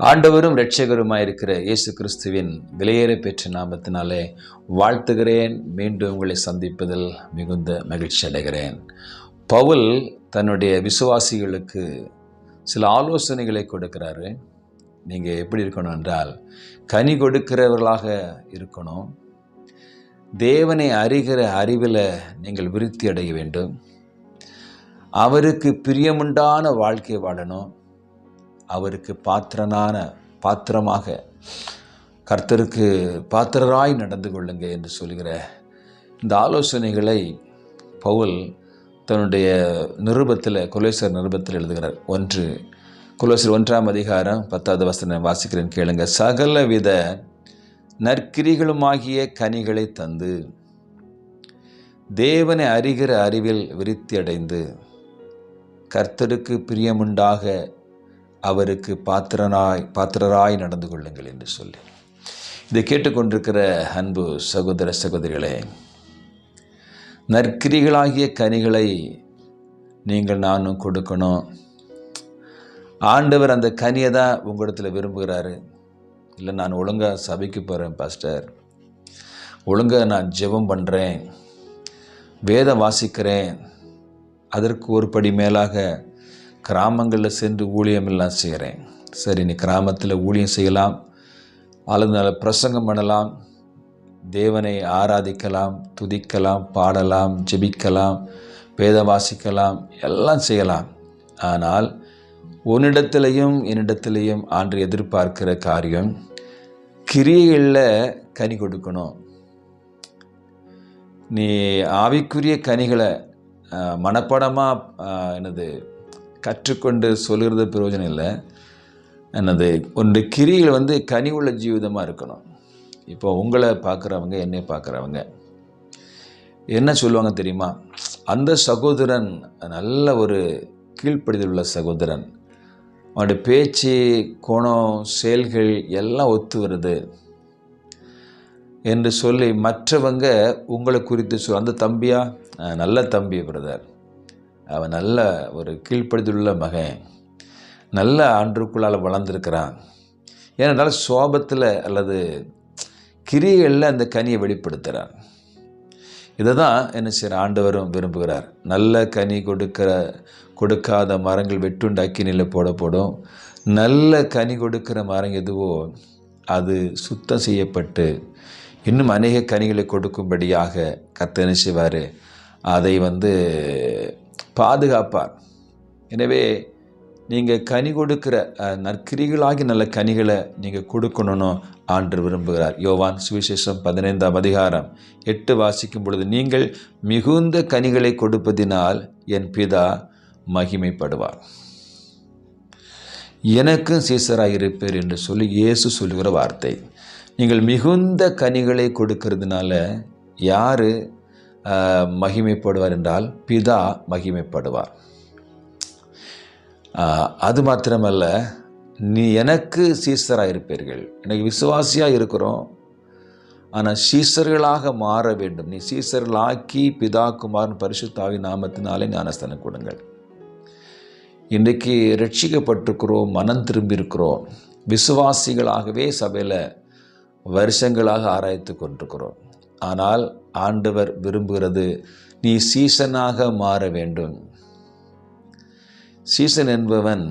ஆண்டவரும் இரட்சகருமாயிருக்கிற இயேசு கிறிஸ்துவின் விலையேற பெற்ற நாமத்தினாலே வாழ்த்துகிறேன். மீண்டும் உங்களை சந்திப்பதில் மிகுந்த மகிழ்ச்சி அடைகிறேன். பவுல் தன்னுடைய விசுவாசிகளுக்கு சில ஆலோசனைகளை கொடுக்கிறாரு. நீங்கள் எப்படி இருக்கணும் என்றால், கனி கொடுக்கிறவர்களாக இருக்கணும். தேவனை அறிகிற அறிவில் நீங்கள் விருத்தி அடைய வேண்டும். அவருக்கு பிரியமுண்டான வாழ்க்கை வாழணும். அவருக்கு பாத்திரமாக கர்த்தருக்கு பாத்திரராய் நடந்து கொள்ளுங்க என்று சொல்கிற இந்த ஆலோசனைகளை பவுல் தன்னுடைய நிருபத்தில், கொலோசியர் நிருபத்தில் எழுதுகிறார். கொலோசியர் 1ஆம் அதிகாரம் 10வது வசனம் வாசிக்கிறேன், கேளுங்க. சகலவித நற்கிரிகளுமாகிய கனிகளை தந்து தேவனை அறிகிற அறிவில் விருத்தி அடைந்து கர்த்தருக்கு பிரியமுண்டாக அவருக்கு பாத்திரராய் நடந்து கொள்ளுங்கள் என்று சொல்லி, இதை கேட்டுக்கொண்டிருக்கிற அன்பு சகோதர சகோதரிகளே, நற்கிரிகளாகிய கனிகளை நீங்கள் நானும் கொடுக்கணும். ஆண்டவர் அந்த கனியை தான் உங்களிடத்தில் விரும்புகிறாரு. இல்லை, நான் ஒழுங்காக சபைக்கு போகிறேன் பாஸ்டர், ஒழுங்காக நான் ஜெபம் பண்ணுறேன், வேதம் வாசிக்கிறேன், அதற்கு ஒரு படி மேலாக கிராமங்களில் சென்று ஊழியமெல்லாம் செய்கிறேன். சரி, நீ கிராமத்தில் ஊழியம் செய்யலாம், அல்லது பிரசங்கம் பண்ணலாம், தேவனை ஆராதிக்கலாம், துதிக்கலாம், பாடலாம், ஜெபிக்கலாம், வேதம் வாசிக்கலாம், எல்லாம் செய்யலாம். ஆனால் உன்னிடத்திலையும் என்னிடத்திலையும் ஆண்டு எதிர்பார்க்கிற காரியம், கிரியைகளில் கனி கொடுக்கணும். நீ ஆவிக்குரிய கனிகளை மனப்பாடமாக கற்றுக்கொண்டு சொல்கிறது பிரயோஜனம் இல்லை. ஒன்று கிரிகள் கனி உள்ள ஜீவிதமாக இருக்கணும். இப்போ உங்களை பார்க்குறவங்க, என்னை பார்க்குறவங்க என்ன சொல்லுவாங்க தெரியுமா? அந்த சகோதரன் நல்ல ஒரு கீழ்ப்படிதல் உள்ள சகோதரன், அவனுடைய பேச்சு, குணம், செயல்கள் எல்லாம் ஒத்து வருது என்று சொல்லி மற்றவங்க உங்களை குறித்து அந்த தம்பியா, நல்ல தம்பி பிரதர், அவன் நல்ல ஒரு கீழ்ப்படுத்தியுள்ள மகன், நல்ல ஆண்டுக்குள்ளால் வளர்ந்துருக்கிறான். ஏனென்றால் சோபத்தில் அல்லது கிரியைகளில் அந்த கனியை வெளிப்படுத்துகிறான். இதை தான் என்ன செய்கிற ஆண்டவரும் விரும்புகிறார். நல்ல கனி கொடுக்காத மரங்கள் வெட்டுண்டு அக்கினியில் போடப்படும். நல்ல கனி கொடுக்கிற மரம் எதுவோ அது சுத்தம் செய்யப்பட்டு இன்னும் அநேக கனிகளை கொடுக்கும்படியாக கர்த்தர் என்ன செய்வார், அதை பாதுகாப்பார். எனவே நீங்கள் கனி கொடுக்கிற நற்கிரிகளாகி நல்ல கனிகளை நீங்கள் கொடுக்கணும்னு ஆண்டவர் விரும்புகிறார். யோவான் சுவிசேஷம் 15ஆம் அதிகாரம் 8 வாசிக்கும் பொழுது, நீங்கள் மிகுந்த கனிகளை கொடுப்பதினால் என் பிதா மகிமைப்படுவார், எனக்கும் சீசராக இருப்பேர் என்று சொல்லி இயேசு சொல்லுகிற வார்த்தை. நீங்கள் மிகுந்த கனிகளை கொடுக்கறதுனால யார் மகிமைப்படுவார் என்றால் பிதா மகிமைப்படுவார். அது மாத்திரமல்ல, நீ எனக்கு சீசராக இருப்பீர்கள். எனக்கு விசுவாசியாக இருக்கிறோம், ஆனால் சீசர்களாக மாற வேண்டும். நீ சீசர்களாக்கி பிதா குமாரன் பரிசுத்த ஆவியின் நாமத்தினாலே ஞானஸ்தானம் கொடுங்கள். இன்றைக்கு ரட்சிக்கப்பட்டிருக்கிறோம், மனம் திரும்பி இருக்கிறோம், விசுவாசிகளாகவே சபையில் வருஷங்களாக ஆராய்த்து கொண்டிருக்கிறோம். ஆனால் ஆண்டவர் விரும்புகிறது நீ சீசனாக மாற வேண்டும். சீசன் என்பவன்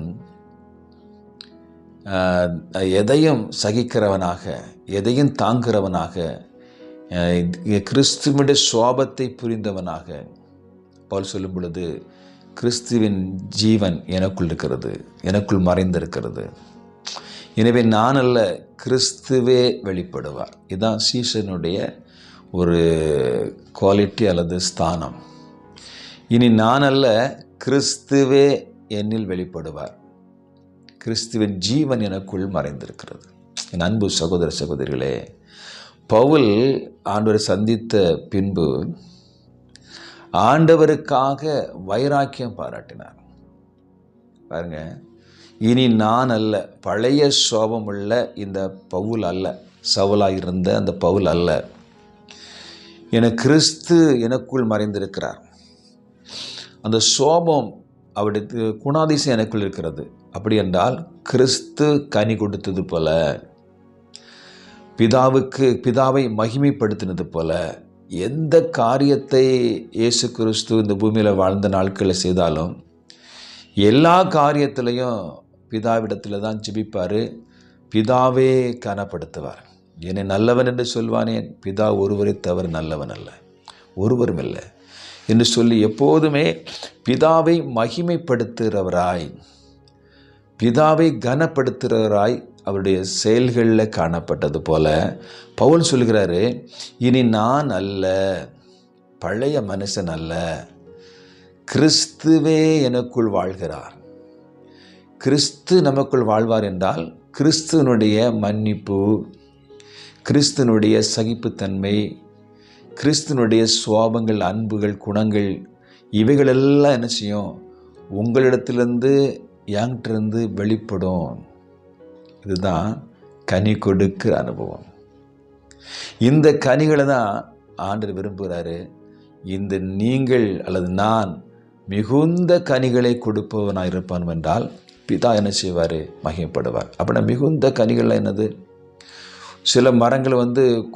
எதையும் சகிக்கிறவனாக, எதையும் தாங்கிறவனாக, கிறிஸ்துவினுடைய சுவாபத்தை புரிந்தவனாக. பவுல் சொல்லும் பொழுது, கிறிஸ்துவின் ஜீவன் எனக்குள் இருக்கிறது, எனக்குள் மறைந்திருக்கிறது. எனவே நான் அல்ல, கிறிஸ்துவே வெளிப்படுவார். இதுதான் சீசனுடைய ஒரு குவாலிட்டி அல்லது ஸ்தானம். இனி நான் அல்ல, கிறிஸ்துவே என்னில் வெளிப்படுவார். கிறிஸ்துவின் ஜீவன் எனக்குள் மறைந்திருக்கிறது. என் அன்பு சகோதர சகோதரிகளே, பவுல் ஆண்டவரை சந்தித்த பின்பு ஆண்டவருக்காக வைராக்கியம் பாராட்டினார். பாருங்க, இனி நான் அல்ல, பழைய சோபமுள்ள இந்த பவுல் அல்ல, சவுலாக இருந்த அந்த பவுல் அல்ல, கிறிஸ்து எனக்குள் மறைந்திருக்கிறார். அந்த சோபம் அவருடைய குணாதிசயம் எனக்குள் இருக்கிறது. அப்படி என்றால் கிறிஸ்து கனி கொடுத்தது போல, பிதாவை மகிமைப்படுத்தினது போல, எந்த காரியத்தை இயேசு கிறிஸ்து இந்த பூமியில் வாழ்ந்த நாட்களில் செய்தாலும் எல்லா காரியத்திலையும் பிதாவிடத்தில் தான் ஜெபிப்பார். பிதாவே கனப்படுத்துவார். என்னை நல்லவன் என்று சொல்வானேன், பிதா ஒருவரை தவிர நல்லவன் அல்ல, ஒருவரும் இல்லை என்று சொல்லி எப்போதுமே பிதாவை மகிமைப்படுத்துகிறவராய், பிதாவை கனப்படுத்துகிறவராய் அவருடைய செயல்களில் காணப்பட்டது போல பவுல் சொல்கிறாரு, இனி நான் அல்ல, பழைய மனுஷன் அல்ல, கிறிஸ்துவே எனக்குள் வாழ்கிறார். கிறிஸ்து நமக்குள் வாழ்வார் என்றால் கிறிஸ்துவனுடைய மன்னிப்பு, கிறிஸ்துவனுடைய சகிப்புத்தன்மை, கிறிஸ்துவனுடைய சுவாபங்கள், அன்புகள், குணங்கள், இவைகளெல்லாம் என்ன செய்யும்? உங்களிடத்திலிருந்து என்கிட்டருந்து வெளிப்படும். இதுதான் கனி கொடுக்கிற அனுபவம். இந்த கனிகளை தான் ஆண்டவர் விரும்புகிறாரு. இந்த நீங்கள் அல்லது நான் மிகுந்த கனிகளை கொடுப்பவனாக இருப்பான் என்றால் பிதா என்ன செய்வார்? மகிமைப்படுவார். அப்படின்னா மிகுந்த கனிகள் என்னது? சில மரங்கள்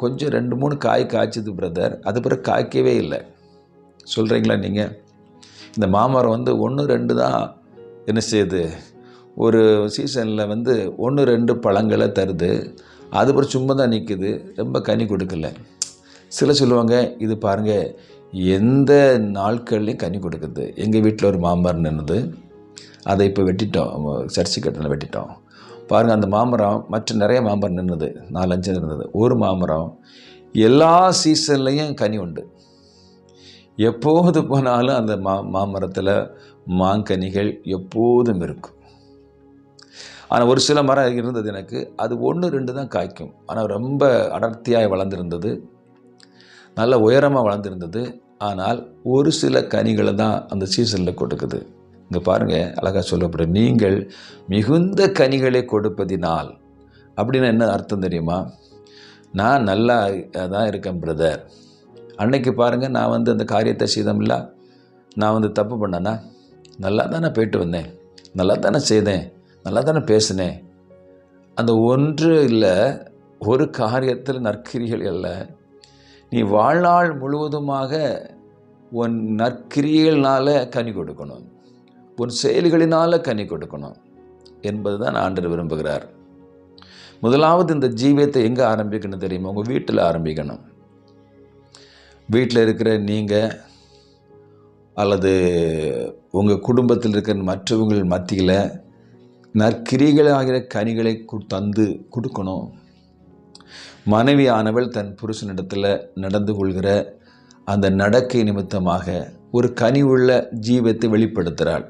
கொஞ்சம் 2-3 காய் காய்ச்சது பிரதர், அது பிறகு காய்க்கவே இல்லை சொல்கிறீங்களா நீங்கள்? இந்த மாமரம் 1-2 தான் என்ன செய்யுது? ஒரு சீசனில் 1-2 பழங்களை தருது, அது பிறகு சும்மா தான் நிற்குது, ரொம்ப கனி கொடுக்கல. சில சொல்லுவாங்க, இது பாருங்கள் எந்த நாட்கள்லையும் கனி கொடுக்குது. எங்கள் வீட்டில் ஒரு மாமரம் நின்றுது, அதை இப்போ வெட்டிட்டோம், சர்ச்சு கட்டில் வெட்டிட்டோம். பாருங்கள், அந்த மாமரம் மற்ற நிறைய மாமரம் நின்றுது, 4-5 இருந்தது. ஒரு மாமரம் எல்லா சீசன்லேயும் கனி உண்டு. எப்போது போனாலும் அந்த மாமரத்தில் மாங்கனிகள் எப்போதும் இருக்கும். ஆனால் ஒரு சில மரம் இருந்தது எனக்கு, அது 1-2 தான் காய்க்கும். ஆனால் ரொம்ப அடர்த்தியாக வளர்ந்துருந்தது, நல்ல உயரமாக வளர்ந்துருந்தது. ஆனால் ஒரு சில கனிகளை தான் அந்த சீசனில் கொடுக்குது. இங்கே பாருங்கள், அழகாக சொல்லப்படுது, நீங்கள் மிகுந்த கனிகளை கொடுப்பதினால். அப்படின்னு என்ன அர்த்தம் தெரியுமா? நான் நல்லா தான் இருக்கேன் பிரதர், அன்னைக்கு பாருங்கள் நான் அந்த காரியத்தை செய்தோம்ல, நான் தப்பு பண்ணேன்னா, நல்லா தானே போயிட்டு வந்தேன், நல்லா தானே செய்தேன், நல்லா தானே பேசினேன். அந்த ஒன்று இல்லை, ஒரு காரியத்தில் நற்கிரிகள் இல்லை, நீ வாழ்நாள் முழுவதுமாக உன் நற்கிரியல்னால கனி கொடுக்கணும், உன் செயல்களினால் கனி கொடுக்கணும் என்பது தான் ஆண்டவர் விரும்புகிறார். முதலாவது இந்த ஜீவியத்தை எங்கே ஆரம்பிக்கணும் தெரியுமா? உங்கள் வீட்டில் ஆரம்பிக்கணும். வீட்டில் இருக்கிற நீங்கள் அல்லது உங்கள் குடும்பத்தில் இருக்கிற மற்றவங்கள் மத்தியில் நற்கிரிகளாகிற கனிகளை தந்து கொடுக்கணும். மனைவி ஆனவள் தன் புருஷனிடத்தில் நடந்து கொள்கிற அந்த நடக்கை நிமித்தமாக ஒரு கனி உள்ள ஜீவத்தை வெளிப்படுத்துகிறாள்.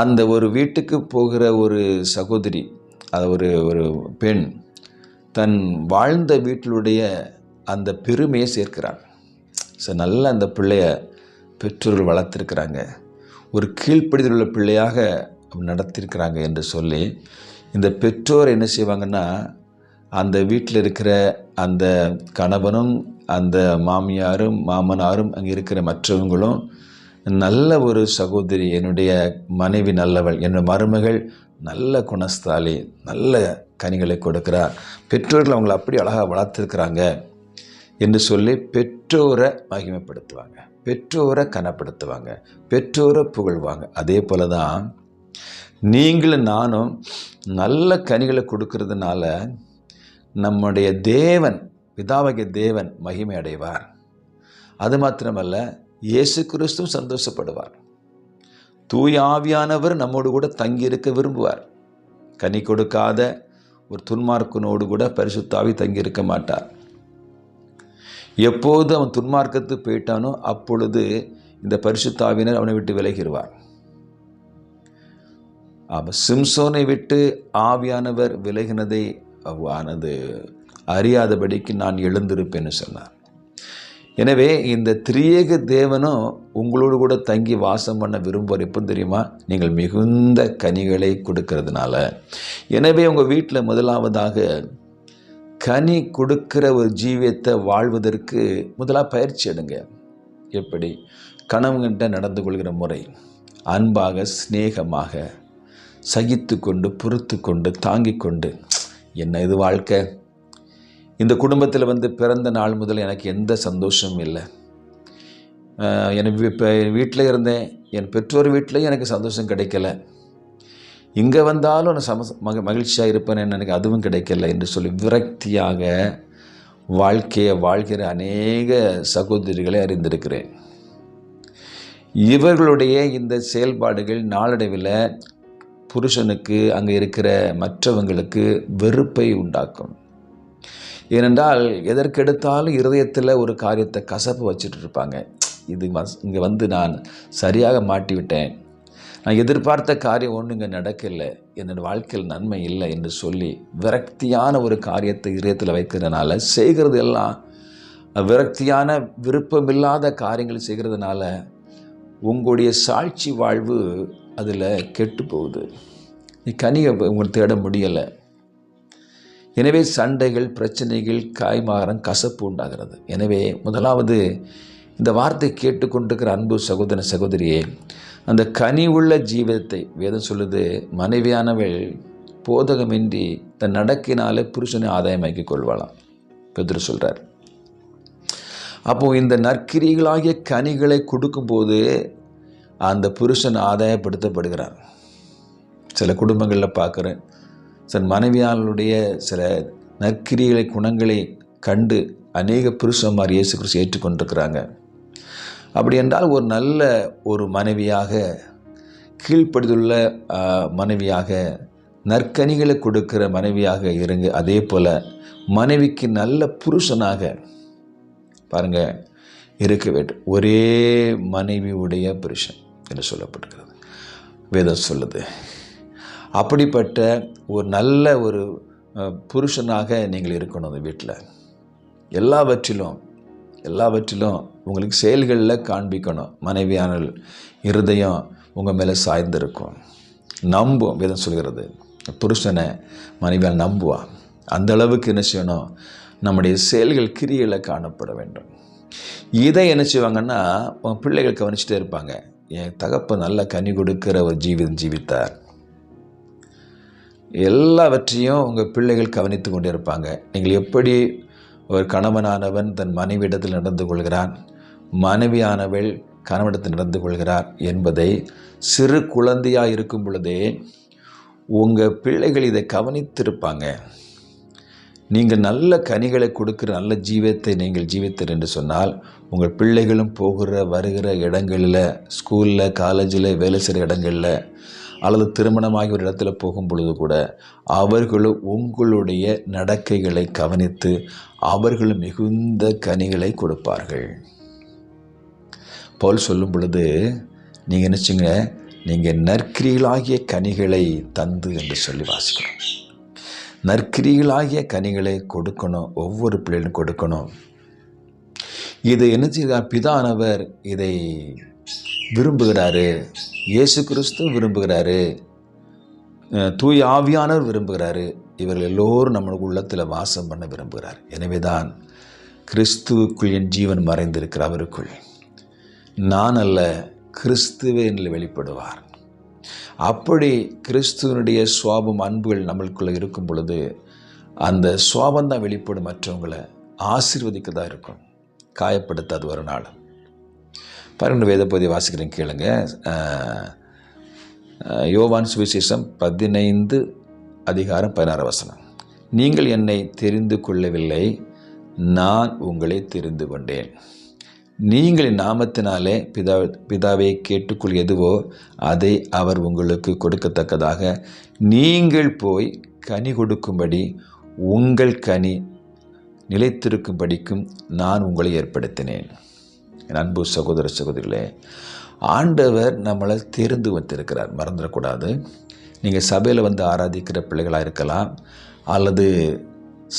அந்த ஒரு வீட்டுக்கு போகிற ஒரு சகோதரி, அது ஒரு பெண் தன் வாழ்ந்த வீட்டிலுடைய அந்த பெருமையை சேர்க்கிறாள். நல்ல அந்த பிள்ளைய பெற்றோர்கள் வளர்த்துருக்கிறாங்க, ஒரு கீழ்ப்படிதல் உள்ள பிள்ளையாக நடத்திருக்கிறாங்க என்று சொல்லி இந்த பெற்றோர் என்ன செய்வாங்கன்னா, அந்த வீட்டில் இருக்கிற அந்த கணவனும் அந்த மாமியாரும் மாமனாரும் அங்கே இருக்கிற மற்றவங்களும், நல்ல ஒரு சகோதரி, என்னுடைய மனைவி நல்லவள், என்னுடைய மருமகள் நல்ல குணஸ்தாலி, நல்ல கனிகளை கொடுக்கிறார், பெற்றோர்கள் அவங்களை அப்படி அழகாக வளர்த்துருக்கிறாங்க என்று சொல்லி பெற்றோரை மகிமைப்படுத்துவாங்க, பெற்றோரை கனப்படுத்துவாங்க, பெற்றோரை புகழ்வாங்க. அதே போல தான் நீங்களும் நானும் நல்ல கனிகளை கொடுக்கறதுனால நம்முடைய தேவன், பிதாவாகிய தேவன் மகிமை அடைவார். அது மாத்திரமல்ல, இயேசு கிறிஸ்து சந்தோஷப்படுவார். தூய ஆவியானவர் நம்மோடு கூட தங்கியிருக்க விரும்புவார். கனி கொடுக்காத ஒரு துன்மார்க்கனோடு கூட பரிசுத்த ஆவி தங்கியிருக்க மாட்டார். எப்போது அவன் துன்மார்க்கத்துக்கு போயிட்டானோ அப்பொழுது இந்த பரிசுத்த ஆவியினர் அவனை விட்டு விலகிடுவார். சிம்சோனை விட்டு ஆவியானவர் விலகினதை ஆனது அறியாதபடிக்கு நான் எழுந்திருப்பேன்னு சொன்னார். எனவே இந்த திரியேக தேவனும் உங்களோடு கூட தங்கி வாசம் பண்ண விரும்புவார். எப்போ தெரியுமா? நீங்கள் மிகுந்த கனிகளை கொடுக்கறதுனால. எனவே உங்கள் வீட்டில் முதலாவதாக கனி கொடுக்கிற ஒரு ஜீவியத்தை வாழ்வதற்கு முதலாக பயிற்சி எடுங்க. எப்படி? கணவன்கிட்ட நடந்து கொள்கிற முறை, அன்பாக, சிநேகமாக, சகித்து கொண்டு பொறுத்து கொண்டு தாங்கி கொண்டு, என்ன இது வாழ்க்கை, இந்த குடும்பத்தில் பிறந்த நாள் முதல் எனக்கு எந்த சந்தோஷமும் இல்லை, எனக்கு இப்போ வீட்டில் இருந்தேன், என் பெற்றோர் வீட்டிலையும் எனக்கு சந்தோஷம் கிடைக்கல, இங்கே வந்தாலும் நான் மகிழ்ச்சியாக இருப்பேன், எனக்கு அதுவும் கிடைக்கல என்று சொல்லி விரக்தியாக வாழ்க்கையை வாழ்கிற அநேக சகோதரிகளை அறிந்திருக்கிறேன். இவர்களுடைய இந்த செயல்பாடுகள் நாளடைவில் புருஷனுக்கு அங்கே இருக்கிற மற்றவங்களுக்கு வெறுப்பை உண்டாக்கும். ஏனென்றால் எதற்கெடுத்தாலும் இருதயத்தில் ஒரு காரியத்தை கசப்பு வச்சுட்டு இருப்பாங்க. இது இங்கே நான் சரியாக மாட்டிவிட்டேன், நான் எதிர்பார்த்த காரியம் ஒன்றும் இங்கே நடக்கலை, என்னோடய வாழ்க்கையில் நன்மை இல்லை என்று சொல்லி விரக்தியான ஒரு காரியத்தை இதயத்தில் வைக்கிறதுனால, செய்கிறது எல்லாம் விரக்தியான விருப்பமில்லாத காரியங்கள் செய்கிறதுனால உங்களுடைய சாட்சி வாழ்வு அதில் கெட்டு போகுது. கனியை உங்களுக்கு தேட முடியலை. எனவே சண்டைகள், பிரச்சனைகள், காய்மாறம், கசப்பு உண்டாகிறது. எனவே முதலாவது இந்த வார்த்தை கேட்டுக்கொண்டிருக்கிற அன்பு சகோதர சகோதரியே, அந்த கனி உள்ள ஜீவிதத்தை வேதம் சொல்லுது, மனைவியானவள் போதகமின்றி தன் நடக்கினாலே புருஷனை ஆதாயமாக்கிக் கொள்வாளாம் பேதுரு சொல்கிறார். அப்போது இந்த நற்கிரிகளாகிய கனிகளை கொடுக்கும்போது அந்த புருஷன் ஆதாயப்படுத்தப்படுகிறார். சில குடும்பங்களில் பார்க்குறேன், சில மனைவியாளுடைய சில நற்கிரிகளை குணங்களை கண்டு அநேக புருஷன்மார் இயேசு கிறிஸ்து ஏற்றுக்கொண்டிருக்கிறாங்க. அப்படி என்றால் ஒரு நல்ல ஒரு மனைவியாக, கீழ்ப்படுதுள்ள மனைவியாக, நற்கனிகளை கொடுக்கிற மனைவியாக இருங்க. அதே போல் மனைவிக்கு நல்ல புருஷனாக பாருங்கள் இருக்க வேண்டும். ஒரே மனைவியுடைய புருஷன் என்று சொல்லப்பட்டிருக்கிறது வேதம் சொல்லுது. அப்படிப்பட்ட ஒரு நல்ல ஒரு புருஷனாக நீங்கள் இருக்கணும். அந்த வீட்டில் எல்லாவற்றிலும் உங்களுக்கு செயல்களில் காண்பிக்கணும். மனைவியான இருதயம் உங்கள் மேலே சாய்ந்திருக்கும், நம்பும். வேதம் சொல்கிறது புருஷனை மனைவியால் நம்புவா. அந்த அளவுக்கு என்ன செய்யணும், நம்முடைய செயல்கள் கிரியையில் காணப்பட வேண்டும். இதை என்ன செய்வாங்கன்னா, உங்கள் பிள்ளைகள் கவனிச்சுட்டே இருப்பாங்க, என் தகப்பன் நல்ல கனி கொடுக்கிற ஒரு ஜீவிதம் ஜீவித்தார். எல்லாவற்றையும் உங்கள் பிள்ளைகள் கவனித்து கொண்டே இருப்பாங்க. நீங்கள் எப்படி ஒரு கணவனானவன் தன் மனைவியிடத்தில் நடந்து கொள்கிறான், மனைவியானவள் கணவனிடத்தில் நடந்து கொள்கிறார் என்பதை சிறு குழந்தையாக இருக்கும் பொழுதே உங்கள் பிள்ளைகள் இதை கவனித்திருப்பாங்க. நீங்கள் நல்ல கனிகளை கொடுக்கிற நல்ல ஜீவியத்தை நீங்கள் ஜீவித்தர் என்று சொன்னால், உங்கள் பிள்ளைகளும் போகிற வருகிற இடங்களில், ஸ்கூலில், காலேஜில், வேலை செய்கிற இடங்களில், அல்லது திருமணமாகி ஒரு இடத்துல போகும் பொழுது கூட அவர்களும் உங்களுடைய நடக்கைகளை கவனித்து அவர்களும் மிகுந்த கனிகளை கொடுப்பார்கள். பவுல் சொல்லும் பொழுது நீங்கள் நினச்சிங்க, நீங்கள் நற்கிரிகளாகிய கனிகளை தந்து என்று சொல்லி வாசிக்கணும். நற்கிரிகளாகிய கனிகளை கொடுக்கணும், ஒவ்வொரு பிள்ளைகளும் கொடுக்கணும். இதை என்ன செய்தார், பிதானவர் இதை விரும்புகிறாரு, இயேசு கிறிஸ்து விரும்புகிறாரு, தூய ஆவியானவர் விரும்புகிறாரு. இவர்கள் எல்லோரும் நம்மளுக்கு உள்ளத்தில் வாசம் பண்ண விரும்புகிறார். எனவே தான் கிறிஸ்துவுக்குள் என் ஜீவன் மறைந்திருக்கிற அவருக்குள் நான் அல்ல, கிறிஸ்துவே என்னில் வெளிப்படுவார். அப்படி கிறிஸ்துவனுடைய சுவாபம், அன்புகள் நம்மளுக்குள்ளே இருக்கும் பொழுது அந்த சுவாபந்தான் வெளிப்படும், மற்றவங்களை ஆசீர்வதிக்கதான் இருக்கும், காயப்படுத்தாது ஒரு நாள். பாருங்க, வேத பகுதியை வாசிக்கிறேன் கேளுங்க. யோவான் சுவிசேஷம் 15:16 நீங்கள் என்னை தெரிந்து கொள்ளவில்லை, நான் உங்களை தெரிந்து கொண்டேன். நீங்கள் என் நாமத்தினாலே பிதாவை கேட்டுக்கொள் எதுவோ அதை அவர் உங்களுக்கு கொடுக்கத்தக்கதாக நீங்கள் போய் கனி கொடுக்கும்படி உங்கள் கனி நிலைத்திருக்கும்படிக்கும் நான் உங்களை ஏற்படுத்தினேன். என் அன்பு சகோதர சகோதரிகளே, ஆண்டவர் நம்மளை தெரிந்து வைத்திருக்கிறார், மறந்துடக்கூடாது. நீங்கள் சபையில் ஆராதிக்கிற பிள்ளைகளாக இருக்கலாம், அல்லது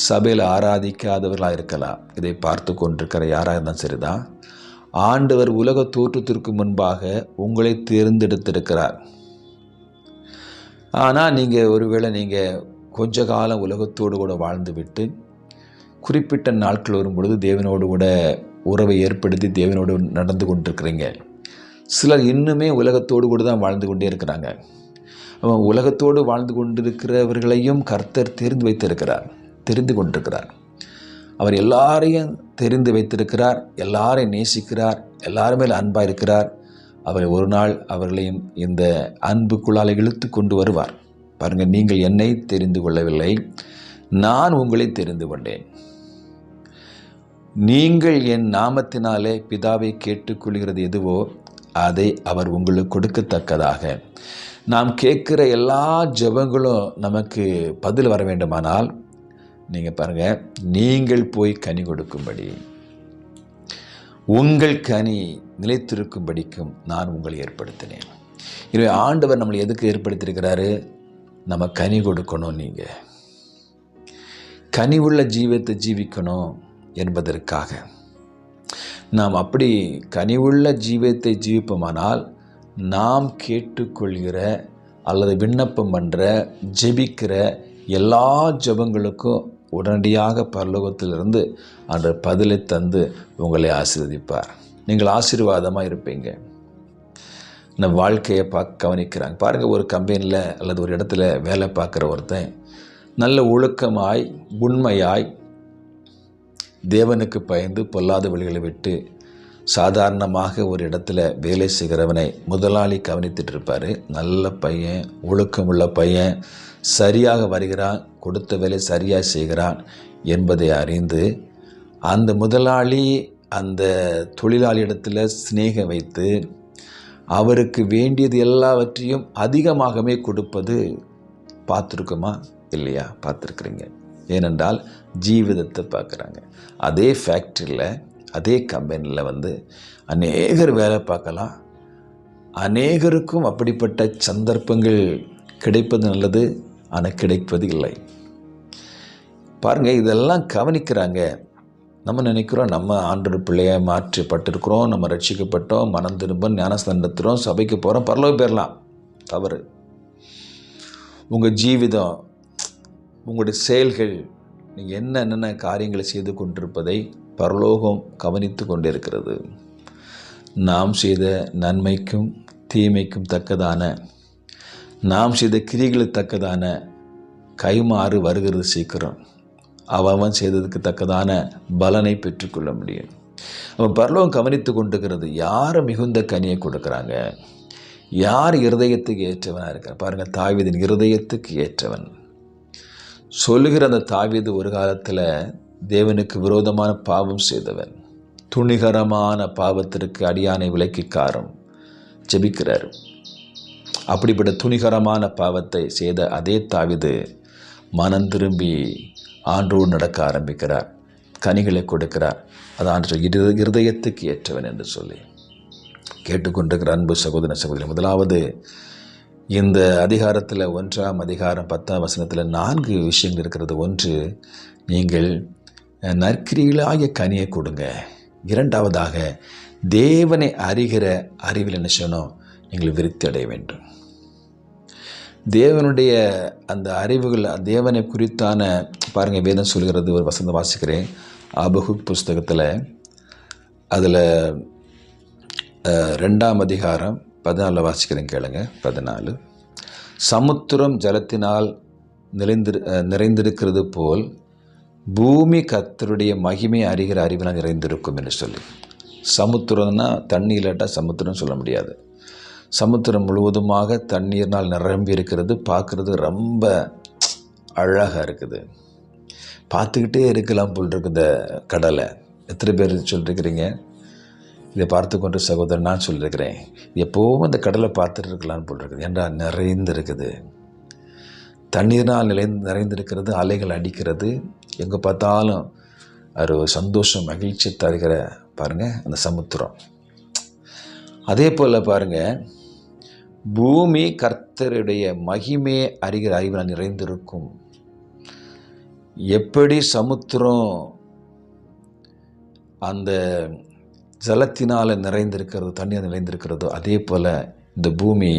சபையில் ஆராதிக்காதவர்களாக இருக்கலாம். இதை பார்த்து கொண்டிருக்கிற யாராக இருந்தாலும் சரிதான். ஆண்டவர் உலக தோற்றத்திற்கு முன்பாக உங்களை தேர்ந்தெடுத்திருக்கிறார். ஆனால் ஒருவேளை நீங்கள் கொஞ்ச காலம் உலகத்தோடு கூட வாழ்ந்து விட்டு குறிப்பிட்ட நாட்கள் வரும் பொழுது தேவனோடு கூட உறவை ஏற்படுத்தி தேவனோடு நடந்து கொண்டிருக்கிறீங்க. சிலர் இன்னுமே உலகத்தோடு கூட தான் வாழ்ந்து கொண்டே இருக்கிறாங்க. அவன் உலகத்தோடு வாழ்ந்து கொண்டிருக்கிறவர்களையும் கர்த்தர் தெரிந்து கொண்டிருக்கிறார். அவர் எல்லாரையும் தெரிந்து வைத்திருக்கிறார், எல்லாரையும் நேசிக்கிறார், எல்லாரும் மேல் அன்பாக இருக்கிறார். அவர் ஒரு நாள் அவர்களையும் இந்த அன்புக்குள்ளால் இழுத்து கொண்டு வருவார். பாருங்கள், நீங்கள் என்னை தெரிந்து கொள்ளவில்லை, நான் உங்களை தெரிந்து கொண்டேன். நீங்கள் என் நாமத்தினாலே பிதாவை கேட்டுக்கொள்கிறது எதுவோ அதை அவர் உங்களுக்கு கொடுக்கத்தக்கதாக. நாம் கேட்குற எல்லா ஜெபங்களும் நமக்கு பதில் வர வேண்டுமானால் நீங்கள் பாருங்கள், நீங்கள் போய் கனி கொடுக்கும்படி, உங்கள் கனி நிலைத்திருக்கும்படிக்கும் நான் உங்களை ஏற்படுத்தினேன். எனவே ஆண்டவர் நம்மளை எதுக்கு ஏற்படுத்தியிருக்கிறாரு? நம்ம கனி கொடுக்கணும். நீங்கள் கனி உள்ள ஜீவத்தை ஜீவிக்கணும் என்பதற்காக. நாம் அப்படி கனிவுள்ள ஜீவத்தை ஜீவிப்போமானால் நாம் கேட்டுக்கொள்கிற அல்லது விண்ணப்பம் பண்ணுற ஜெபிக்கிற எல்லா ஜெபங்களுக்கும் உடனடியாக பரலோகத்திலிருந்து அந்த பதிலை தந்து உங்களை ஆசீர்வதிப்பார். நீங்கள் ஆசீர்வாதமாக இருப்பீங்க. நம்ம வாழ்க்கையை கவனிக்கிறாங்க பாருங்கள். ஒரு கம்பெனியில் அல்லது ஒரு இடத்துல வேலை பார்க்குற ஒருத்தன் நல்ல ஒழுக்கமாய் உண்மையாய் தேவனுக்கு பயந்து பொல்லாத வழிகளை விட்டு சாதாரணமாக ஒரு இடத்துல வேலை செய்கிறவனை முதலாளி கவனித்துட்டு இருப்பார். நல்ல பையன், ஒழுக்கமுள்ள பையன், சரியாக வருகிறான், கொடுத்த வேலை சரியாக செய்கிறான் என்பதை அறிந்து அந்த முதலாளி அந்த தொழிலாளி இடத்துல சிநேகம் வைத்து அவருக்கு வேண்டியது எல்லாவற்றையும் அதிகமாகவே கொடுப்பது பார்த்துருக்குமா? இல்லையா? பார்த்துருக்குறீங்க. ஏனென்றால் ஜீவிதத்தை பார்க்குறாங்க. அதே ஃபேக்ட்ரியில் அதே கம்பெனியில் அநேகர் வேலை பார்க்கலாம். அநேகருக்கும் அப்படிப்பட்ட சந்தர்ப்பங்கள் கிடைப்பது நல்லது, ஆனால் கிடைப்பது இல்லை. பாருங்கள், இதெல்லாம் கவனிக்கிறாங்க. நம்ம நினைக்கிறோம் நம்ம ஆண்டவர் பிள்ளையாக மாற்றப்பட்டிருக்கிறோம், நம்ம ரட்சிக்கப்பட்டோம், மனம் திரும்ப ஞானஸ்தானம் நடத்துகிறோம், சபைக்கு போகிறோம், பரலோகம் போயிடலாம். தவறு. உங்கள் ஜீவிதம், உங்களுடைய செயல்கள், நீங்கள் என்னென்ன காரியங்களை செய்து கொண்டிருப்பதை பரலோகம் கவனித்து கொண்டிருக்கிறது. நாம் செய்த நன்மைக்கும் தீமைக்கும் தக்கதான, நாம் செய்த கிரிகளுக்கு தக்கதான கைமாறு வருகிறது சீக்கிரம். அவன் செய்ததுக்கு தக்கதான பலனை பெற்றுக்கொள்ள முடியும். அவன் பரலோகம் கவனித்து கொண்டிருக்கிறது. யார் மிகுந்த கனியை கொடுக்குறாங்க, யார் இருதயத்துக்கு ஏற்றவனாக இருக்கிறார். பாருங்கள், தாவீதின் இருதயத்துக்கு ஏற்றவன் சொல்லுகிற அந்த தாவீது ஒரு காலத்தில் தேவனுக்கு விரோதமான பாவம் செய்தவன். துணிகரமான பாவத்திற்கு அடியானை விலக்கி காரம் ஜெபிக்கிறார். அப்படிப்பட்ட துணிகரமான பாவத்தை செய்த அதே தாவீது மனம் திரும்பி ஆண்டோடு நடக்க ஆரம்பிக்கிறார், கனிகளை கொடுக்கிறார். அதான் இருதயத்துக்கு ஏற்றவன் என்று சொல்லி கேட்டுக்கொண்டிருக்கிற அன்பு சகோதர சகோதரி, முதலாவது இந்த அதிகாரத்தில் 1ஆம் அதிகாரம் 10ஆம் வசனத்தில் 4 விஷயங்கள் இருக்கிறது. ஒன்று, நீங்கள் நற்கிரிகளாகிய கனியை கொடுங்க. இரண்டாவதாக, தேவனை அறிகிற அறிவில் என்ன செய்யணும்? நீங்கள் விருத்தி அடைய வேண்டும். தேவனுடைய அந்த அறிவுகள், தேவனை குறித்தான பாருங்கள், வேதம் சொல்கிறது. ஒரு வசனம் வாசிக்கிறேன், ஆபகுக் புஸ்தகத்தில். அதில் 2ஆம் அதிகாரம் 14 வாசிக்கிறேன், கேளுங்க. 14, சமுத்திரம் ஜலத்தினால் நிறைந்திருக்கிறது போல் பூமி கர்த்தருடைய மகிமை அறிகிற அறிவினால் நிறைந்திருக்கும் என்று சொல்லி. சமுத்திரம்னா தண்ணி இல்லாட்டா சமுத்திரம் சொல்ல முடியாது. சமுத்திரம் முழுவதுமாக தண்ணீர்னால் நிரம்பி இருக்கிறது. பார்க்குறது ரொம்ப அழகாக இருக்குது. பார்த்துக்கிட்டே இருக்கலாம் போல் இருக்கு இந்த கடலை. எத்தனை பேர் சொல்லியிருக்கிறீங்க? இதை பார்த்து கொண்டு சகோதரன் நான் சொல்லியிருக்கிறேன், எப்போவும் இந்த கடலை பார்த்துட்டு இருக்கலான்னு போல் இருக்குது. ஏன்டா நிறைந்திருக்குது, தண்ணீர்னால் நிறைந்திருக்கிறது, அலைகள் அடிக்கிறது, எங்கே பார்த்தாலும் ஒரு சந்தோஷம் மகிழ்ச்சி தருகிற பாருங்கள் அந்த சமுத்திரம். அதே போல் பாருங்கள், பூமி கர்த்தருடைய மகிமையை அறிகிற அறிவினால் நிறைந்திருக்கும். எப்படி சமுத்திரம் அந்த ஜலத்தினால் நிறைந்திருக்கிறது, தண்ணீர் நிறைந்திருக்கிறதோ, அதே போல் இந்த பூமி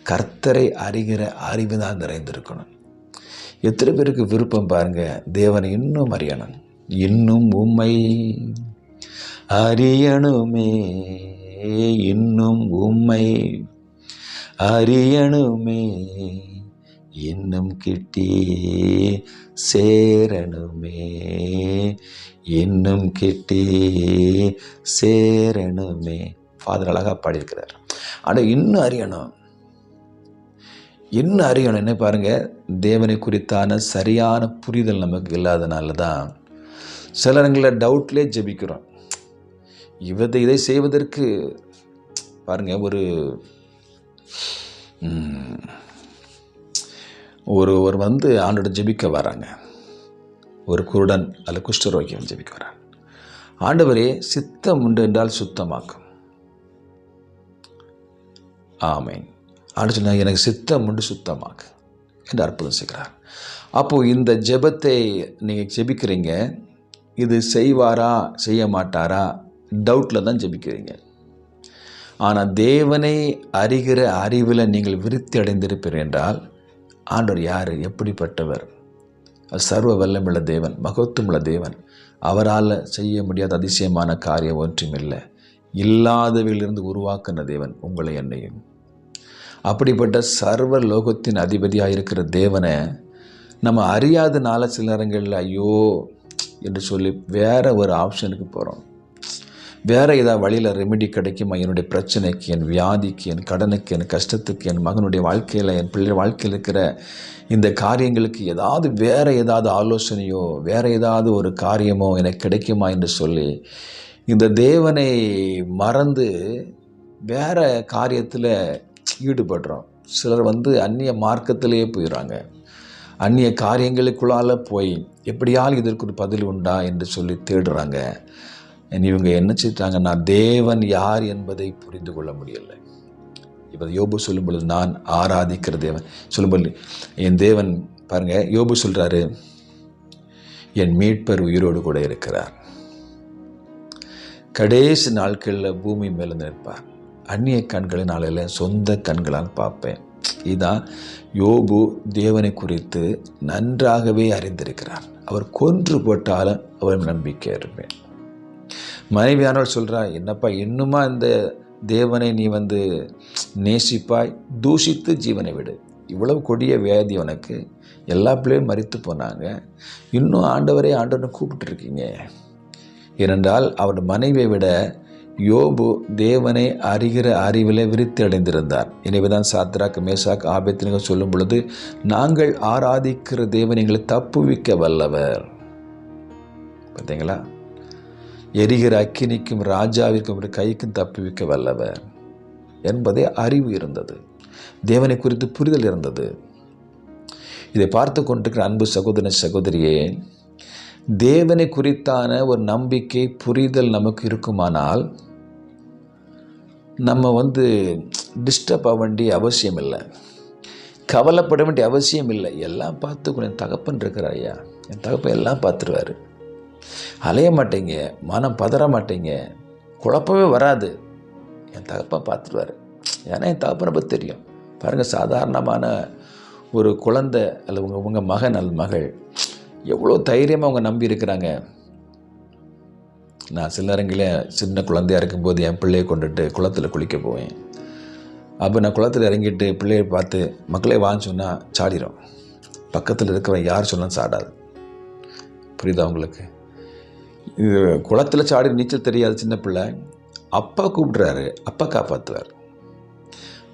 கர்த்தரை அறிகிற அறிவினால் நிறைந்திருக்கணும். எத்தனை பேருக்கு விருப்பம் பாருங்கள், தேவனை இன்னும் அறியணும், இன்னும் உம்மை அறியணுமே, இன்னும் உம்மை அறியணுமே, இன்னும் கிட்டி சேரணுமே, இன்னும் கிட்டி சேரணுமே. ஃபாதர் அழகாக பாடியிருக்கிறார். ஆனால் இன்னும் அறியணும், இன்னும் அறியணும். என்ன பாருங்கள், தேவனை குறித்தான சரியான புரிதல் நமக்கு இல்லாதனால தான் சிலரங்களை டவுட்லேயே ஜெபிக்கிறோம். இதை செய்வதற்கு பாருங்கள், ஒரு வந்து ஆண்டோட ஜெபிக்க வராங்க. ஒரு குருடன் அல்ல குஷ்டரோகியம் ஜெபிக்க வராங்க. ஆண்டவரே, சித்தம் உண்டு என்றால் சுத்தமாக்கும். ஆமேன். ஆண்டு சொன்னாங்க, எனக்கு சித்தம் உண்டு சுத்தமாக்கு என்று அற்புதம் செய்கிறார். அப்போது இந்த ஜெபத்தை நீங்கள் ஜெபிக்கிறீங்க, இது செய்வாரா செய்ய மாட்டாரா டவுட்டில் தான் ஜெபிக்கிறீங்க. ஆனால் தேவனை அறிகிற அறிவில் நீங்கள் விருத்தி அடைந்திருப்பீர்கள் என்றால், ஆண்டவர் யார், எப்படிப்பட்டவர்? சர்வ வல்லமுள்ள தேவன், மகத்துவமுள்ள தேவன். அவரால் செய்ய முடியாத அதிசயமான காரியம் ஒன்றுமில்லை. இல்லாதவையிலிருந்து உருவாக்கின தேவன் உங்களை என்னையும். அப்படிப்பட்ட சர்வ லோகத்தின் அதிபதியாக இருக்கிற தேவனை நம்ம அறியாதனால சில நேரங்களில் ஐயோ என்று சொல்லி வேற ஒரு ஆப்ஷனுக்கு போகிறோம். வேறு ஏதாவது வழியில் ரெமெடி கிடைக்குமா என்னுடைய பிரச்சனைக்கு, என் வியாதிக்கு, என் கடனுக்கு, என் கஷ்டத்துக்கு, என் மகனுடைய வாழ்க்கையில், என் பிள்ளை வாழ்க்கையில் இருக்கிற இந்த காரியங்களுக்கு வேறு ஏதாவது ஆலோசனையோ வேறு ஏதாவது ஒரு காரியமோ எனக்கு கிடைக்குமா என்று சொல்லி இந்த தேவனை மறந்து வேறு காரியத்தில் ஈடுபடுறோம். சிலர் வந்து அந்நிய மார்க்கத்திலேயே போயிடுறாங்க. அந்நிய காரியங்களுக்குள்ளால் போய் எப்படியால் இதற்கு ஒரு பதில் உண்டா என்று சொல்லி தேடுறாங்க. இவங்க என்ன செய்தாங்கன்னா, தேவன் யார் என்பதை புரிந்து கொள்ள முடியலை. இப்போ யோபு சொல்லும் பொழுது, நான் ஆராதிக்கிற தேவன் சொல்லும்போது என் தேவன் பாருங்கள், யோபு சொல்கிறாரு, என் மீட்பர் உயிரோடு கூட இருக்கிறார், கடைசி நாட்களில் பூமி மேலே நிற்பார், அந்நிய கண்களின் நாளையில் சொந்த கண்களால் பார்ப்பேன். இதுதான் யோபு தேவனை குறித்து நன்றாகவே அறிந்திருக்கிறார். அவர் கொன்று போட்டாலும் அவர் நம்பிக்கை இருப்பேன். மனைவியானவர் சொல்கிறா, என்னப்பா இன்னுமா இந்த தேவனை நீ வந்து நேசிப்பாய்? தூஷித்து ஜீவனை விடு. இவ்வளவு கொடிய வியாதி உனக்கு, எல்லா பிள்ளையும் மரித்து போனாங்க, இன்னும் ஆண்டவர்னு கூப்பிட்டுருக்கீங்க. ஏனென்றால் அவர் மனைவியை விட யோபு தேவனை அறிகிற அறிவிலே விருத்தி அடைந்திருந்தார். எனவேதான் சாத்ராக், மேசாக், ஆபேத்நேகோ சொல்லும் பொழுது, நாங்கள் ஆராதிக்கிற தேவன் எங்களை தப்புவிக்க வல்லவர். பார்த்தீங்களா? எரிகிற அக்கினிக்கும் ராஜாவிற்கும் ஒரு கைக்கும் தப்புவிக்க வல்லவர் என்பதே அறிவு இருந்தது. தேவனை குறித்து புரிதல் இருந்தது. இதை பார்த்து கொண்டிருக்கிற அன்பு சகோதர சகோதரியே, தேவனை குறித்தான ஒரு நம்பிக்கை புரிதல் நமக்கு இருக்குமானால் நம்ம வந்து டிஸ்டர்ப் ஆக வேண்டிய அவசியம் இல்லை, கவலைப்பட வேண்டிய அவசியம் இல்லை. எல்லாம் பார்த்துக்கணும். என் தகப்பன் இருக்கிறார் ஐயா, என் தகப்பன் எல்லாம் பார்த்துருவார். அலைய மாட்டேங்க, மனம் பதற மாட்டேங்க, குழப்பமே வராது. என் தகப்பன் பார்த்துருவார். ஏன்னா என் தகப்பனை பற்றி தெரியும். பாருங்கள், சாதாரணமான ஒரு குழந்தை அல்ல உங்கள் மகன் அல்ல மகள் எவ்வளோ தைரியமாக அவங்க நம்பி இருக்கிறாங்க. நான் சில நேரங்களில் சின்ன குழந்தையாக இருக்கும்போது என் பிள்ளையை கொண்டுட்டு குளத்தில் குளிக்க போவேன். அப்போ நான் குளத்தில் இறங்கிட்டு பிள்ளையை பார்த்து மக்களே வான்னு சொன்னால் சாடிடும். பக்கத்தில் இருக்கிறவன் யார் சொன்னாலும் சாடாது. புரியுதா உங்களுக்கு? இது குளத்தில் சாடி நீச்சல் தெரியாது சின்ன பிள்ளை. அப்பா கூப்பிடுறாரு, அப்பா காப்பாற்றுவார்.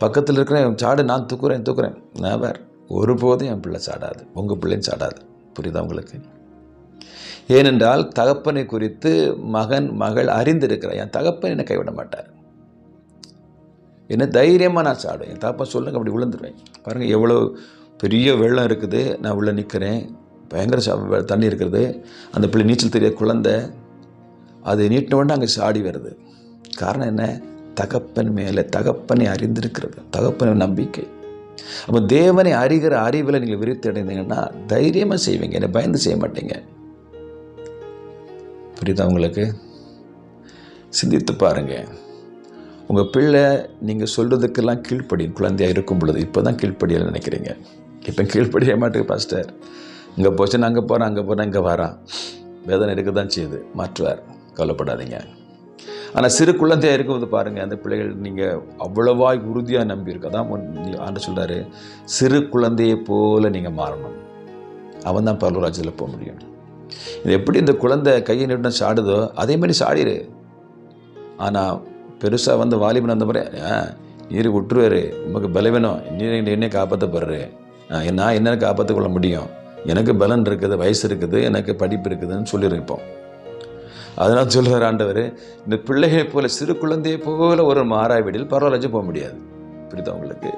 பக்கத்தில் இருக்கிற சாடு, நான் தூக்குறேன் நான் வேறு. ஒருபோதும் என் பிள்ளை சாடாது, உங்கள் பிள்ளையும் சாடாது. புரியுதா உங்களுக்கு? ஏனென்றால் தகப்பனை குறித்து மகன் மகள் அறிந்திருக்கிறார். என் தகப்பன் என்னை கைவிட மாட்டார். என்ன தைரியமாக நான் சாடுவேன். என் தகப்பன் சொல்லுங்க, அப்படி விழுந்துருவேன். பாருங்கள், எவ்வளோ பெரிய வெள்ளம் இருக்குது, நான் உள்ளே நிற்கிறேன், பயங்கர தண்ணி இருக்கிறது. அந்த பிள்ளை நீச்சல் தெரியாத குழந்தை, அது நீட்டினோடனே அங்கே சாடி வருது. காரணம் என்ன? தகப்பன் மேலே, தகப்பனை அறிந்திருக்கிறது, தகப்பனை நம்பிக்கை. அப்போ தேவனை அறிகிற அறிவில் நீங்கள் விருத்தி அடைந்தீங்கன்னா தைரியமாக செய்வீங்க, என்னை பயந்து செய்ய மாட்டீங்க. புரியுதா உங்களுக்கு? சிந்தித்து பாருங்கள். உங்கள் பிள்ளை நீங்கள் சொல்கிறதுக்கெல்லாம் கீழ்ப்படியும். குழந்தையாக இருக்கும் பொழுது இப்போ தான் கீழ்ப்படியன்னு நினைக்கிறீங்க. இப்போ கீழ்ப்படிய மாட்டேங்க பாஸ்டர், இங்கே போச்சு நான் அங்கே போகிறேன், அங்கே போகிறேன், இங்கே வரான். வேதனை இருக்க தான் செய்யுது, மாற்றுவார், கவலைப்படாதீங்க. ஆனால் சிறு குழந்தையாக இருக்கும்போது பாருங்கள், அந்த பிள்ளைகள் நீங்கள் அவ்வளவாய் உறுதியாக நம்பியிருக்கு. அதான் ஆண்டு சொல்கிறாரு, சிறு குழந்தையை போல நீங்கள் மாறணும். அவன் தான் பரலோகராஜ்யத்தில் போக முடியும். இது எப்படி இந்த குழந்தை கையை நீட்டின சாடுதோ அதே மாதிரி சாடிடு. ஆனால் பெருசாக வந்து வாலிபன் அந்த மாதிரி நீர் விட்டுருவாரு, உமக்கு பலவீனம், என்ன காப்பாற்றப்படுறாரு, நான் என்ன காப்பாற்றிக் கொள்ள முடியும், எனக்கு பலன் இருக்குது, வயசு இருக்குது, எனக்கு படிப்பு இருக்குதுன்னு சொல்லியிருப்போம். அதனால் சொல்கிறார் ஆண்டவர், இந்த பிள்ளைகளை போல சிறு குழந்தையை போல ஒரு மாறாவிடில் பரவாயில்ல போக முடியாது. புரியுதா உங்களுக்கு?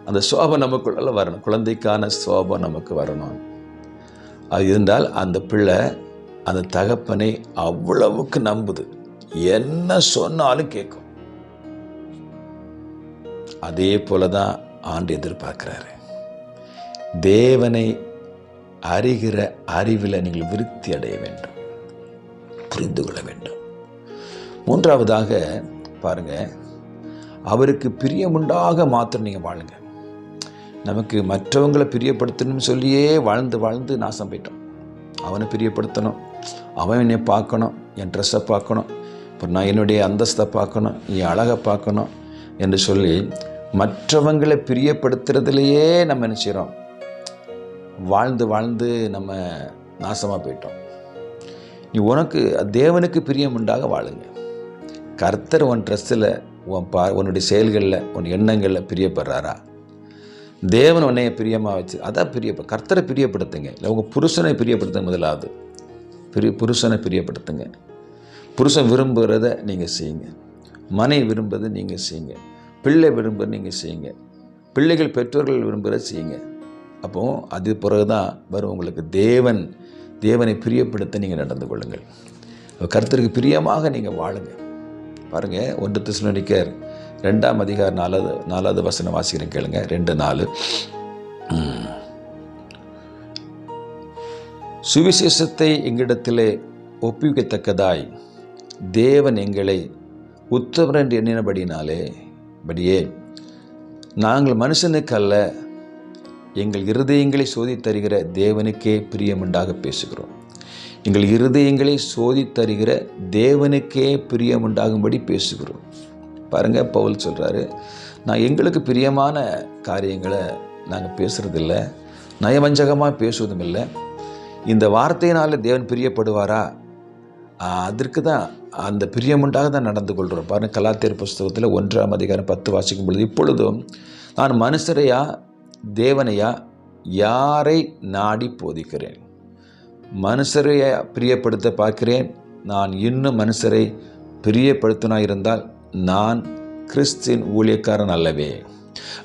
அந்த சோபம் நமக்குள்ள வரணும், குழந்தைக்கான சோபம் நமக்கு வரணும். அது இருந்தால் அந்த பிள்ளை அந்த தகப்பனை அவ்வளவுக்கு நம்புது, என்ன சொன்னாலும் கேட்கும். அதே போலதான் ஆண்டு எதிர்பார்க்கிறாரு. தேவனை அறிகிற அறிவில் நீங்கள் விருத்தி அடைய வேண்டும், புரிந்து கொள்ள வேண்டும். மூன்றாவதாக பாருங்க, அவருக்கு பிரியமுண்டாக மாத்திரம் நீங்கள் வாழுங்க. நமக்கு மற்றவங்களை பிரியப்படுத்தணும்னு சொல்லியே வாழ்ந்து வாழ்ந்து நாசம் போயிட்டோம். அவனை பிரியப்படுத்தணும், அவன் என்னை பார்க்கணும், என் ட்ரெஸ்ஸை பார்க்கணும், இப்போ நான் என்னுடைய அந்தஸ்தை பார்க்கணும், என் அழகை பார்க்கணும் என்று சொல்லி மற்றவங்களை பிரியப்படுத்துறதுலையே நம்ம என்ன செய்கிறோம், வாழ்ந்து வாழ்ந்து நம்ம நாசமாக போயிட்டோம். நீ உனக்கு தேவனுக்கு பிரியமுண்டாக வாழுங்க. கர்த்தர் உன் ட்ரெஸ்ஸில், உன்னுடைய செயல்களில், உன் எண்ணங்களில் பிரியப்படுறாரா? தேவன் உன்னைய பிரியமாக வச்சு அதான் கர்த்தரை பிரியப்படுத்துங்க. இல்லை உங்கள் புருஷனை பிரியப்படுத்துங்க. முதலாவது புருஷனை பிரியப்படுத்துங்க. புருஷன் விரும்புகிறத நீங்கள் செய்யுங்க, மனைவி விரும்புறதை நீங்கள் செய்யுங்க, பிள்ளை விரும்புகிறத நீங்கள் செய்யுங்க, பிள்ளைகள் பெற்றோர்கள் விரும்புகிறத செய்யுங்க. அப்போது அது பிறகு தான் வரும் உங்களுக்கு தேவனை பிரியப்படுத்த நீங்கள் நடந்து கொள்ளுங்கள். கர்த்தருக்கு பிரியமாக நீங்கள் வாழுங்க. பாருங்கள், 1 தெசலோனிக்கர் 2ஆம் அதிகாரம் 4வது வசனம் வாசிக்கிறேன், கேளுங்க. 2:4. சுவிசேஷத்தை எங்களிடத்திலே ஒப்புவிக்கத்தக்கதாய் தேவன் எங்களை உத்தமர் என்று எண்ணினபடியே நாங்கள் மனுஷனுக்கு அல்ல, எங்கள் இருதயங்களை சோதித்தருகிற தேவனுக்கே பிரியமுண்டாக பேசுகிறோம். எங்கள் இருதயங்களை சோதித்தருகிற தேவனுக்கே பிரியமுண்டாகும்படி பேசுகிறோம். பாருங்கள், பவுல் சொல்கிறாரு, நான் எங்களுக்கு பிரியமான காரியங்களை நாங்கள் பேசுகிறதில்ல, நயவஞ்சகமாக பேசுவதும் இல்லை. இந்த வார்த்தையினால் தேவன் பிரியப்படுவாரா? அதற்கு தான் அந்த பிரியமுண்டாக தான் நடந்து கொள்கிறோம். பாருங்கள், கலாத்தியர் புஸ்தகத்தில் 1ஆம் அதிகாரம் 10 வாசிக்கும் பொழுது, இப்பொழுதும் நான் மனுஷரையா தேவனையா யாரை நாடி போதிக்கிறேன்? மனுஷரை பிரியப்படுத்த பார்க்கிறேன். நான் இன்னும் மனுஷரை பிரியப்படுத்தினா இருந்தால் நான் கிறிஸ்துவின் ஊழியக்காரன் அல்லவே.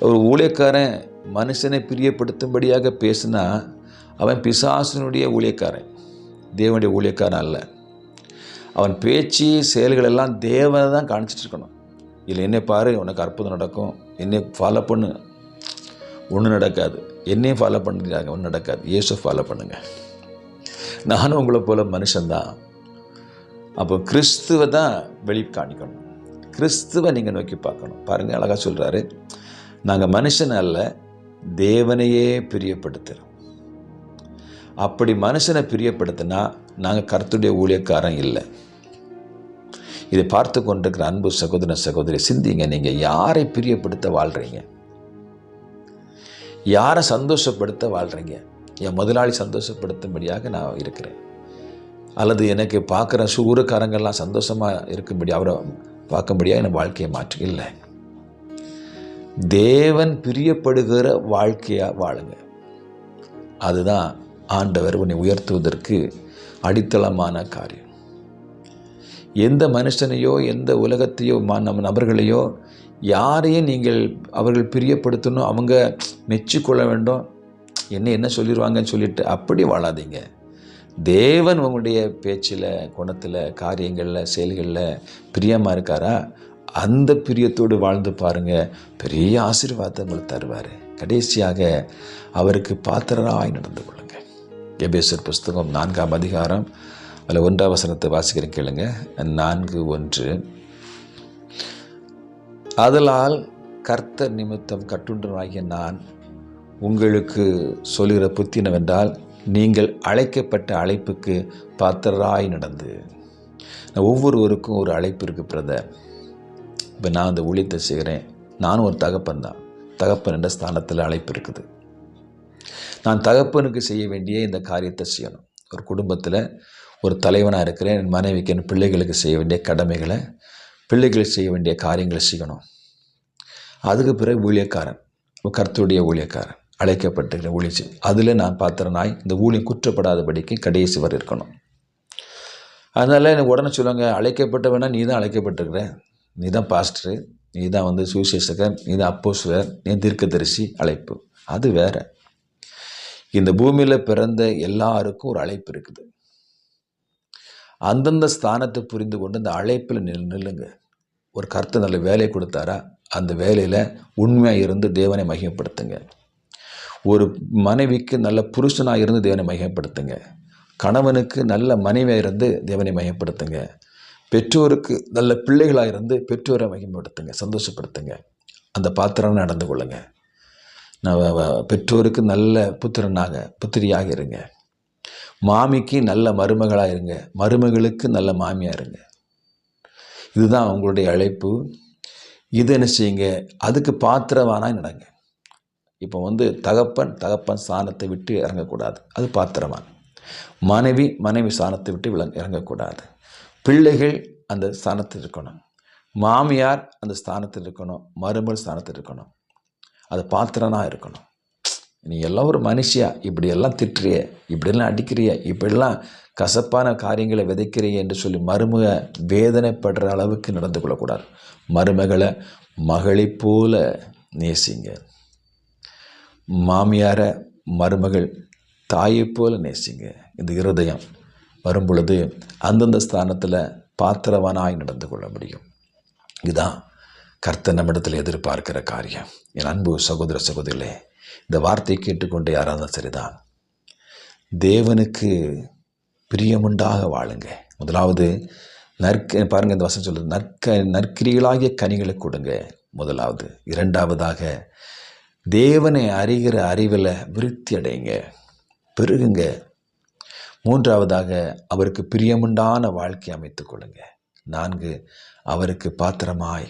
ஒரு ஊழியக்காரன் மனுஷனை பிரியப்படுத்தும்படியாக பேசினா அவன் பிசாசனுடைய ஊழியக்காரன், தேவனுடைய ஊழியக்காரன் அல்ல. அவன் பேச்சு செயல்களெல்லாம் தேவனை தான் காணிச்சிட்டு இருக்கணும். இல்லை என்னை பாரு, உனக்கு அற்புதம் நடக்கும், என்னை ஃபாலோ பண்ணு, ஒன்றும் நடக்காது. என்னையும் ஃபாலோ பண்ணுறாங்க, ஒன்றும் நடக்காது. இயேசு ஃபாலோ பண்ணுங்க. நானும் உங்களை போல மனுஷன்தான். அப்போ கிறிஸ்துவை தான் வெளி காணிக்கணும், கிறிஸ்துவை நீங்கள் நோக்கி பார்க்கணும். பாருங்கள், அழகாக சொல்கிறாரு, நாங்கள் மனுஷன் அல்ல, தேவனையே பிரியப்படுத்துகிறோம். அப்படி மனுஷனை பிரியப்படுத்தினா நாங்கள் கர்த்தருடைய ஊழியக்காரன் இல்லை. இதை பார்த்து கொண்டிருக்கிற அன்பு சகோதர சகோதரி, சிந்திங்க, நீங்கள் யாரை பிரியப்படுத்த வாழ்கிறீங்க? யாரை சந்தோஷப்படுத்த வாழ்கிறீங்க? என் முதலாளி சந்தோஷப்படுத்தும்படியாக நான் இருக்கிறேன், அல்லது எனக்கு பார்க்குற ஊருக்காரங்கள்லாம் சந்தோஷமாக இருக்கும்படி, அவரை பார்க்கும்படியாக என் வாழ்க்கையை மாற்று இல்லை. தேவன் பிரியப்படுகிற வாழ்க்கையாக வாழுங்க. அதுதான் ஆண்டவர் உன்னை உயர்த்துவதற்கு அடித்தளமான காரியம். எந்த மனுஷனையோ எந்த உலகத்தையோ நம்ம நபர்களையோ யாரையும் நீங்கள் அவர்கள் பிரியப்படுத்தணும், அவங்க மெச்சிக்கொள்ள வேண்டும், என்ன சொல்லிடுவாங்கன்னு சொல்லிட்டு அப்படி வாழாதீங்க. தேவன் உங்களுடைய பேச்சில், குணத்தில், காரியங்களில், செயல்களில் பிரியமாக இருக்காரா? அந்த பிரியத்தோடு வாழ்ந்து பாருங்கள், பெரிய ஆசீர்வாதத்தை உங்களுக்கு தருவார். கடைசியாக அவருக்கு பாத்திரராய் நடந்து கொள்ளுங்கள். எபேசியர் புஸ்தகம் 4ஆம் அதிகாரம் அதில் 1ஆம் வசனத்தை வாசிக்கிறேன், கேளுங்க. 4:1. ஆதலால் கர்த்தர் நிமித்தம் கட்டுண்டனாகிய நான் உங்களுக்கு சொல்லுகிற புத்தினவென்றால், நீங்கள் அழைக்கப்பட்ட அழைப்புக்கு பாத்திரராய் நடந்து. ஒவ்வொருவருக்கும் ஒரு அழைப்பு இருக்குது பிரதர். இப்போ நான் அந்த ஊழியத்தை செய்கிறேன். நானும் ஒரு தகப்பன் தான். தகப்பன் என்ற ஸ்தானத்தில் அழைப்பு இருக்குது. நான் தகப்பனுக்கு செய்ய வேண்டிய இந்த காரியத்தை செய்யணும். ஒரு குடும்பத்தில் ஒரு தலைவனாக இருக்கிறேன். என் மனைவிக்கு, என் பிள்ளைகளுக்கு செய்ய வேண்டிய கடமைகளை, பிள்ளைகளுக்கு செய்ய வேண்டிய காரியங்களை செய்யணும். அதுக்கு பிறகு ஊழியக்காரன், கர்த்தருடைய ஊழியக்காரன், அழைக்கப்பட்டிருக்கிற ஊழியம். அதில் நான் பாத்திரனாய் இந்த ஊழியம் குற்றப்படாதபடிக்கு கடைசி வரை இருக்கணும். அதனால் எனக்கு உடனே சொல்லுவாங்க, அழைக்கப்பட்டவனா நீ தான் அழைக்கப்பட்டிருக்கிற, நீ தான் பாஸ்டரு, நீ தான் சுவிசேஷகர், நீ தான் அப்போஸ்தலர், நீ தீர்க்கதரிசி. அழைப்பு அது வேற. இந்த பூமியில் பிறந்த எல்லாருக்கும் ஒரு அழைப்பு இருக்குது. அந்தந்த ஸ்தானத்தை புரிந்து கொண்டு அந்த அழைப்பில் நில்லுங்க. ஒரு கர்த்தர் நல்ல வேலையை கொடுத்தாரா, அந்த வேலையில் உண்மையாக இருந்து தேவனை மகிமைப்படுத்துங்க. ஒரு மனைவிக்கு நல்ல புருஷனாக இருந்து தேவனை மகிமைப்படுத்துங்க. கணவனுக்கு நல்ல மனைவியாக இருந்து தேவனை மகிமைப்படுத்துங்க. பெற்றோருக்கு நல்ல பிள்ளைகளாக இருந்து பெற்றோரை மகிமைப்படுத்துங்க, சந்தோஷப்படுத்துங்க. அந்த பாத்திரம் நடந்து கொள்ளுங்க. பெற்றோருக்கு நல்ல புத்திரியாக இருங்க. மாமிக்கு நல்ல மருமகளாக இருங்க. மருமகளுக்கு நல்ல மாமியாக இருங்க. இதுதான் உங்களுடைய அழைப்பு. இது என்ன செய்யுங்க, அதுக்கு பாத்திரவானாக நடங்க. இப்போ தகப்பன் ஸ்தானத்தை விட்டு இறங்கக்கூடாது, அது பாத்திரவான். மனைவி ஸ்தானத்தை விட்டு இறங்கக்கூடாது. பிள்ளைகள் அந்த ஸ்தானத்தில் இருக்கணும். மாமியார் அந்த ஸ்தானத்தில் இருக்கணும். மருமகள் ஸ்தானத்தில் இருக்கணும். அது பாத்திரனாக இருக்கணும். நீ எல்லாம் ஒரு மனுஷியா, இப்படியெல்லாம் திட்டுறிய, இப்படியெல்லாம் அடிக்கிறிய, இப்படியெல்லாம் கசப்பான காரியங்களை விதைக்கிறிய என்று சொல்லி மருமக வேதனைப்படுற அளவுக்கு நடந்து கொள்ளக்கூடாது. மருமகளை மகளை போல நேசிங்க. மாமியார மருமகள் தாயை போல நேசிங்க. இந்த இருதயம் வரும் பொழுது அந்தந்த ஸ்தானத்தில் பாத்திரவானாய் நடந்து கொள்ள முடியும். இதுதான் கர்த்தர் நம்மிடத்தில் எதிர்பார்க்கிற காரியம். என் அன்பு சகோதர சகோதரிகளே, இந்த வார்த்தையை கேட்டுக்கொண்டு யாராலும் சரிதான், தேவனுக்கு பிரியமுண்டாக வாழுங்க. முதலாவது பாருங்க, இந்த வசனம் சொல்லுது, நற்கிரிகளாகிய கனிகளை கொடுங்க. முதலாவது. இரண்டாவதாக, தேவனை அறிகிற அறிவில் விருத்தி அடைங்க, பெருகுங்க. மூன்றாவதாக, அவருக்கு பிரியமுண்டான வாழ்க்கை அமைத்துக் கொள்ளுங்க. 4, அவருக்கு பாத்திரமாய்,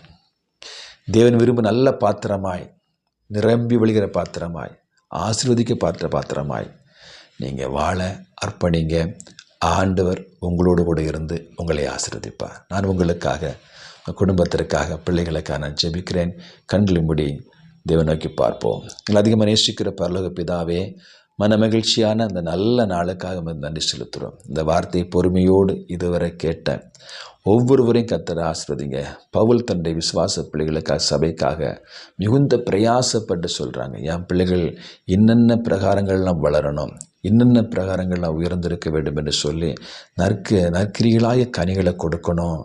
தேவன் விரும்ப நல்ல பாத்திரமாய், நிரம்பி வழிகிற பாத்திரமாய், ஆசீர்வதிக்க பாத்திரமாய் நீங்கள் வாழ அர்ப்பணிங்க. ஆண்டவர் உங்களோடு கூட இருந்து உங்களை ஆசீர்வதிப்பார். நான் உங்களுக்காக, குடும்பத்திற்காக, பிள்ளைகளுக்காக நான் ஜெபிக்கிறேன். கண்களை மூடி தேவன் நோக்கி பார்ப்போம். நீங்கள் அதிகமாக நேசிக்கிற பரலோக பிதாவே, மன மகிழ்ச்சியான அந்த நல்ல நாளுக்காக நன்றி செலுத்துகிறோம். இந்த வார்த்தையை பொறுமையோடு இதுவரை கேட்ட ஒவ்வொருவரையும் கர்த்தர் ஆசீர்வதிங்க. பவுல் தன்னுடைய விசுவாச பிள்ளைகளுக்காக, சபைக்காக மிகுந்த பிரயாசப்பட்டு சொல்கிறாங்க, என் பிள்ளைகள் இன்னென்ன பிரகாரங்கள்லாம் வளரணும், இன்னென்ன பிரகாரங்கள்லாம் உயர்ந்திருக்க வேண்டும் என்று சொல்லி நற்கிரிகளாய கனிகளை கொடுக்கணும்.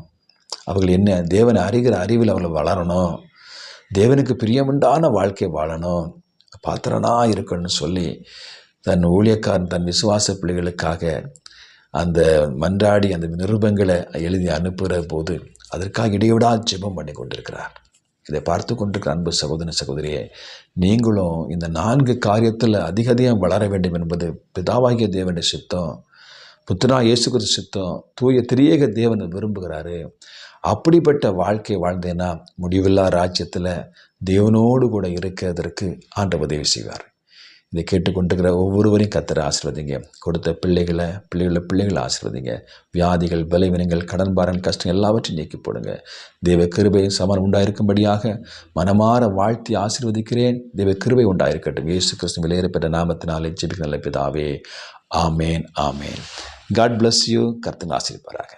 அவர்கள் என்ன தேவனை அறிகிற அறிவில் அவர்கள் வளரணும், தேவனுக்கு பிரியமுண்டான வாழ்க்கை வாழணும், பாத்திரனாக இருக்கணும்னு சொல்லி தன் ஊழியக்காரன் தன் விசுவாச பிள்ளைகளுக்காக அந்த மன்றாடி அந்த நிருபங்களை எழுதி அனுப்புகிற போது அதற்காக இடைவிடா ஜெபம் பண்ணி கொண்டிருக்கிறார். இதை பார்த்து கொண்டிருக்கிற அன்பு சகோதர சகோதரியே, நீங்களும் இந்த 4 காரியத்தில் அதிகம் வளர வேண்டும் என்பது பிதாவாகிய தேவனுடைய சித்தம், புத்திரனா இயேசு கிறிஸ்து சித்தம், தூய திரியேக தேவனை விரும்புகிறாரு. அப்படிப்பட்ட வாழ்க்கை வாழ்ந்தேன்னா முடிவில்லா ராஜ்யத்தில் தேவனோடு கூட இருக்கிறதற்கு ஆண்டவர் உதவி செய்வார். இதை கேட்டுக்கொண்டிருக்கிற ஒவ்வொருவரையும் கர்த்தர் ஆசீர்வதிங்க. கொடுத்த பிள்ளைகளை ஆசீர்வதிங்க. வியாதிகள், பலவீனங்கள், கடன் பாரங்கள், கஷ்டம் எல்லாவற்றையும் நீக்கி போடுங்க. தேவ கிருபையும் சமன் உண்டாயிருக்கும்படியாக மனமாற வாழ்த்தி ஆசீர்வதிக்கிறேன். தேவ கிருபை உண்டாயிருக்கட்டும். இயேசு கிறிஸ்து விலையேறப்பட்ட நாமத்தினாலே ஜெபிக்கிற நல்ல பிதாவே, ஆமேன், ஆமேன். God bless you. கர்த்தர் ஆசீர்வதிப்பாராக.